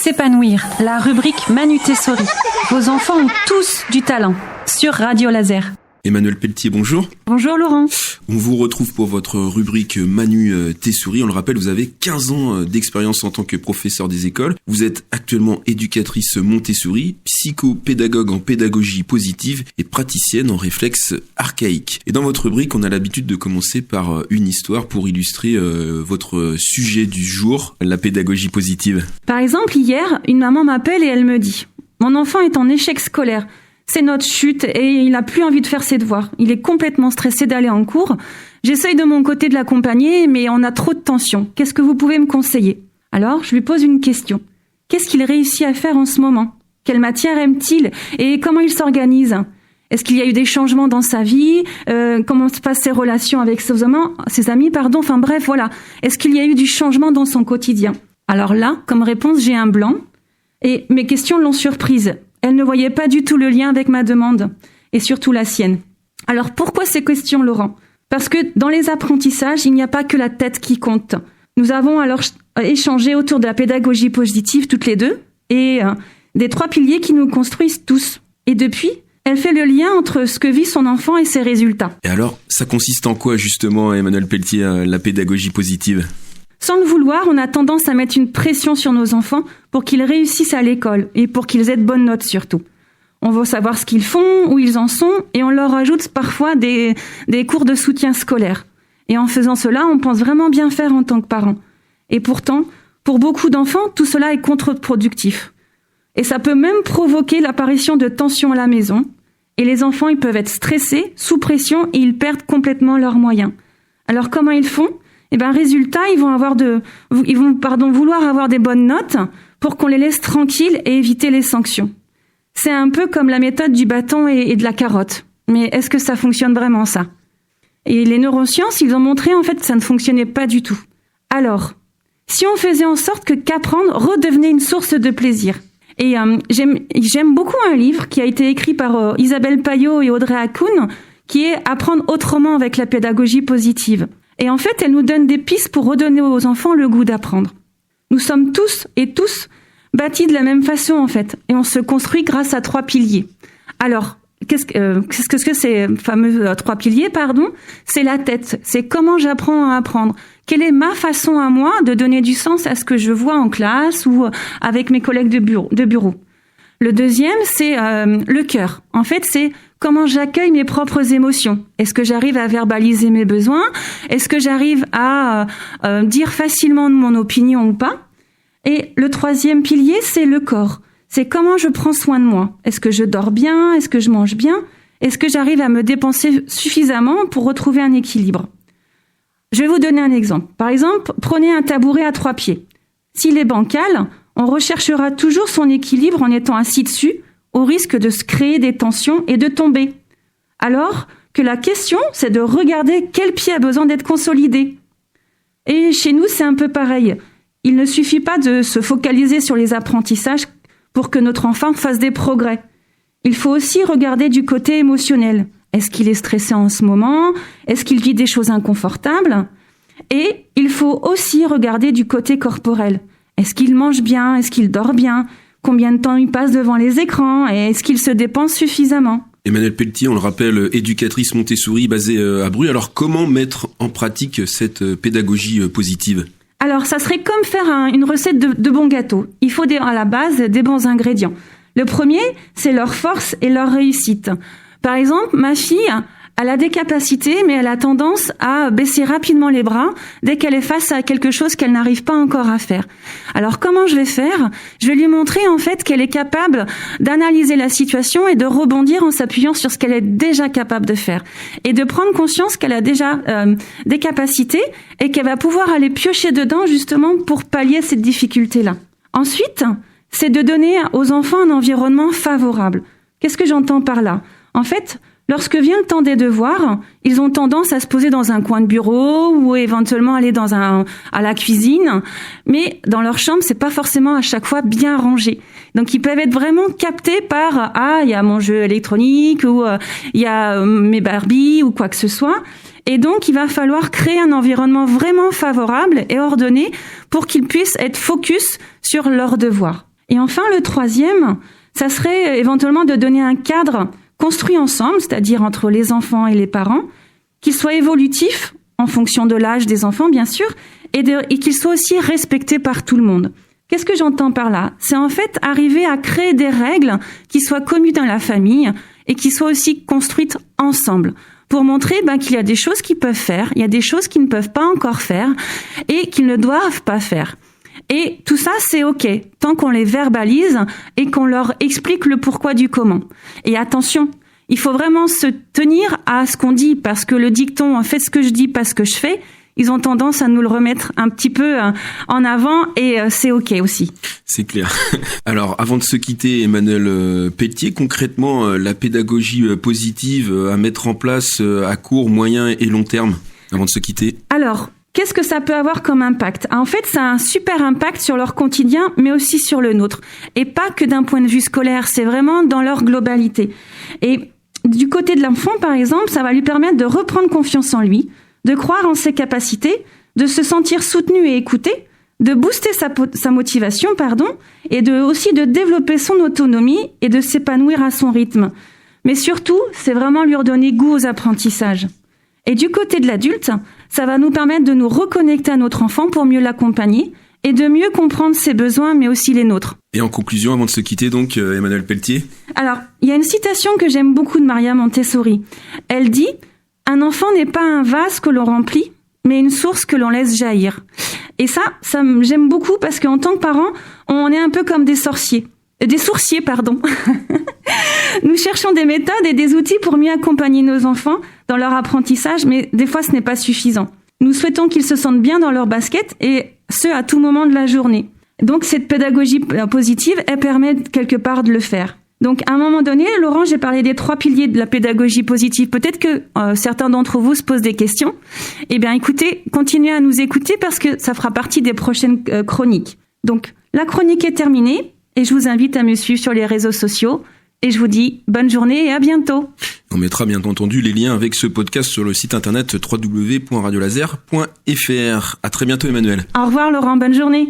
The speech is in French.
S'épanouir, la rubrique Manu Tessori. Vos enfants ont tous du talent sur Radio Laser. Emmanuel Pelletier, bonjour. Bonjour Laurent. On vous retrouve pour votre rubrique Manu Tessori. On le rappelle, vous avez 15 ans d'expérience en tant que professeur des écoles. Vous êtes actuellement éducatrice Montessori, psychopédagogue en pédagogie positive et praticienne en réflexe archaïque. Et dans votre rubrique, on a l'habitude de commencer par une histoire pour illustrer votre sujet du jour, la pédagogie positive. Par exemple, hier, une maman m'appelle et elle me dit « Mon enfant est en échec scolaire. C'est notre chute et il n'a plus envie de faire ses devoirs. Il est complètement stressé d'aller en cours. J'essaye de mon côté de l'accompagner, mais on a trop de tension. Qu'est-ce que vous pouvez me conseiller ?» Alors, je lui pose une question. Qu'est-ce qu'il réussit à faire en ce moment ? Quelle matière aime-t-il ? Et comment il s'organise ? Est-ce qu'il y a eu des changements dans sa vie ? Comment se passent ses relations avec ses amis ? Enfin bref, voilà. Est-ce qu'il y a eu du changement dans son quotidien ? Alors là, comme réponse, j'ai un blanc. Et mes questions l'ont surprise. Elle ne voyait pas du tout le lien avec ma demande, et surtout la sienne. Alors pourquoi ces questions, Laurent ? Parce que dans les apprentissages, il n'y a pas que la tête qui compte. Nous avons alors échangé autour de la pédagogie positive toutes les deux, et des 3 piliers qui nous construisent tous. Et depuis, elle fait le lien entre ce que vit son enfant et ses résultats. Et alors, ça consiste en quoi justement, Emmanuel Pelletier, la pédagogie positive ? Sans le vouloir, on a tendance à mettre une pression sur nos enfants pour qu'ils réussissent à l'école et pour qu'ils aient de bonnes notes surtout. On veut savoir ce qu'ils font, où ils en sont, et on leur ajoute parfois des cours de soutien scolaire. Et en faisant cela, on pense vraiment bien faire en tant que parent. Et pourtant, pour beaucoup d'enfants, tout cela est contre-productif. Et ça peut même provoquer l'apparition de tensions à la maison. Et les enfants, ils peuvent être stressés, sous pression, et ils perdent complètement leurs moyens. Alors comment ils font ? Résultat, ils vont vouloir avoir des bonnes notes pour qu'on les laisse tranquilles et éviter les sanctions. C'est un peu comme la méthode du bâton et de la carotte. Mais est-ce que ça fonctionne vraiment, ça ? Et les neurosciences, ils ont montré en fait que ça ne fonctionnait pas du tout. Alors, si on faisait en sorte que qu'apprendre redevenait une source de plaisir. Et j'aime beaucoup un livre qui a été écrit par Isabelle Payot et Audrey Hakoun, qui est « Apprendre autrement avec la pédagogie positive ». Et en fait, elle nous donne des pistes pour redonner aux enfants le goût d'apprendre. Nous sommes tous bâtis de la même façon, en fait, et on se construit grâce à 3 piliers. Alors, qu'est-ce que ces fameux 3 piliers, C'est la tête, c'est comment j'apprends à apprendre. Quelle est ma façon à moi de donner du sens à ce que je vois en classe ou avec mes collègues de bureau. Le deuxième, c'est le cœur. En fait, c'est comment j'accueille mes propres émotions. Est-ce que j'arrive à verbaliser mes besoins ? Est-ce que j'arrive à dire facilement mon opinion ou pas ? Et le 3e pilier, c'est le corps. C'est comment je prends soin de moi. Est-ce que je dors bien ? Est-ce que je mange bien ? Est-ce que j'arrive à me dépenser suffisamment pour retrouver un équilibre ? Je vais vous donner un exemple. Par exemple, prenez un tabouret à 3 pieds. S'il est bancal, on recherchera toujours son équilibre en étant assis dessus, au risque de se créer des tensions et de tomber. Alors que la question, c'est de regarder quel pied a besoin d'être consolidé. Et chez nous, c'est un peu pareil. Il ne suffit pas de se focaliser sur les apprentissages pour que notre enfant fasse des progrès. Il faut aussi regarder du côté émotionnel. Est-ce qu'il est stressé en ce moment ? Est-ce qu'il vit des choses inconfortables ? Et il faut aussi regarder du côté corporel. Est-ce qu'il mange bien ? Est-ce qu'il dort bien ? Combien de temps il passe devant les écrans ? Et est-ce qu'il se dépense suffisamment ? Emmanuel Pelletier, on le rappelle, éducatrice Montessori basée à Bru. Alors comment mettre en pratique cette pédagogie positive ? Alors ça serait comme faire une recette de bons gâteaux. Il faut à la base des bons ingrédients. Le premier, c'est leur force et leur réussite. Par exemple, ma fille, elle a des capacités, mais elle a tendance à baisser rapidement les bras dès qu'elle est face à quelque chose qu'elle n'arrive pas encore à faire. Alors comment je vais faire ? Je vais lui montrer en fait qu'elle est capable d'analyser la situation et de rebondir en s'appuyant sur ce qu'elle est déjà capable de faire. Et de prendre conscience qu'elle a déjà des capacités et qu'elle va pouvoir aller piocher dedans justement pour pallier cette difficulté-là. Ensuite, c'est de donner aux enfants un environnement favorable. Qu'est-ce que j'entends par là ? En fait, lorsque vient le temps des devoirs, ils ont tendance à se poser dans un coin de bureau ou éventuellement aller à la cuisine. Mais dans leur chambre, c'est pas forcément à chaque fois bien rangé. Donc, ils peuvent être vraiment captés par il y a mon jeu électronique ou il y a mes Barbies ou quoi que ce soit. Et donc, il va falloir créer un environnement vraiment favorable et ordonné pour qu'ils puissent être focus sur leurs devoirs. Et enfin, le troisième, ça serait éventuellement de donner un cadre construit ensemble, c'est-à-dire entre les enfants et les parents, qu'il soit évolutif en fonction de l'âge des enfants, bien sûr, et qu'il soit aussi respecté par tout le monde. Qu'est-ce que j'entends par là? C'est en fait arriver à créer des règles qui soient communes dans la famille et qui soient aussi construites ensemble, pour montrer qu'il y a des choses qu'ils peuvent faire, il y a des choses qu'ils ne peuvent pas encore faire et qu'ils ne doivent pas faire. Et tout ça, c'est OK, tant qu'on les verbalise et qu'on leur explique le pourquoi du comment. Et attention, il faut vraiment se tenir à ce qu'on dit, parce que le dicton « fais ce que je dis, pas ce que je fais », ils ont tendance à nous le remettre un petit peu en avant et c'est OK aussi. C'est clair. Alors, avant de se quitter, Emmanuelle Pelletier, concrètement, la pédagogie positive à mettre en place à court, moyen et long terme, avant de se quitter. Alors, qu'est-ce que ça peut avoir comme impact? En fait, ça a un super impact sur leur quotidien, mais aussi sur le nôtre. Et pas que d'un point de vue scolaire, c'est vraiment dans leur globalité. Et du côté de l'enfant, par exemple, ça va lui permettre de reprendre confiance en lui, de croire en ses capacités, de se sentir soutenu et écouté, de booster sa motivation, et aussi de développer son autonomie et de s'épanouir à son rythme. Mais surtout, c'est vraiment lui redonner goût aux apprentissages. Et du côté de l'adulte, ça va nous permettre de nous reconnecter à notre enfant pour mieux l'accompagner et de mieux comprendre ses besoins, mais aussi les nôtres. Et en conclusion, avant de se quitter, donc, Emmanuelle Pelletier? Alors, il y a une citation que j'aime beaucoup de Maria Montessori. Elle dit « Un enfant n'est pas un vase que l'on remplit, mais une source que l'on laisse jaillir. » Et ça j'aime beaucoup parce qu'en tant que parents, on est un peu comme des sourciers. Nous cherchons des méthodes et des outils pour mieux accompagner nos enfants dans leur apprentissage, mais des fois ce n'est pas suffisant. Nous souhaitons qu'ils se sentent bien dans leur basket et ce, à tout moment de la journée. Donc cette pédagogie positive, elle permet quelque part de le faire. Donc à un moment donné, Laurent, j'ai parlé des 3 piliers de la pédagogie positive. Peut-être que certains d'entre vous se posent des questions. Eh bien écoutez, continuez à nous écouter parce que ça fera partie des prochaines chroniques. Donc la chronique est terminée et je vous invite à me suivre sur les réseaux sociaux. Et je vous dis bonne journée et à bientôt. On mettra bien entendu les liens avec ce podcast sur le site internet www.radiolaser.fr. À très bientôt, Emmanuelle. Au revoir Laurent, bonne journée.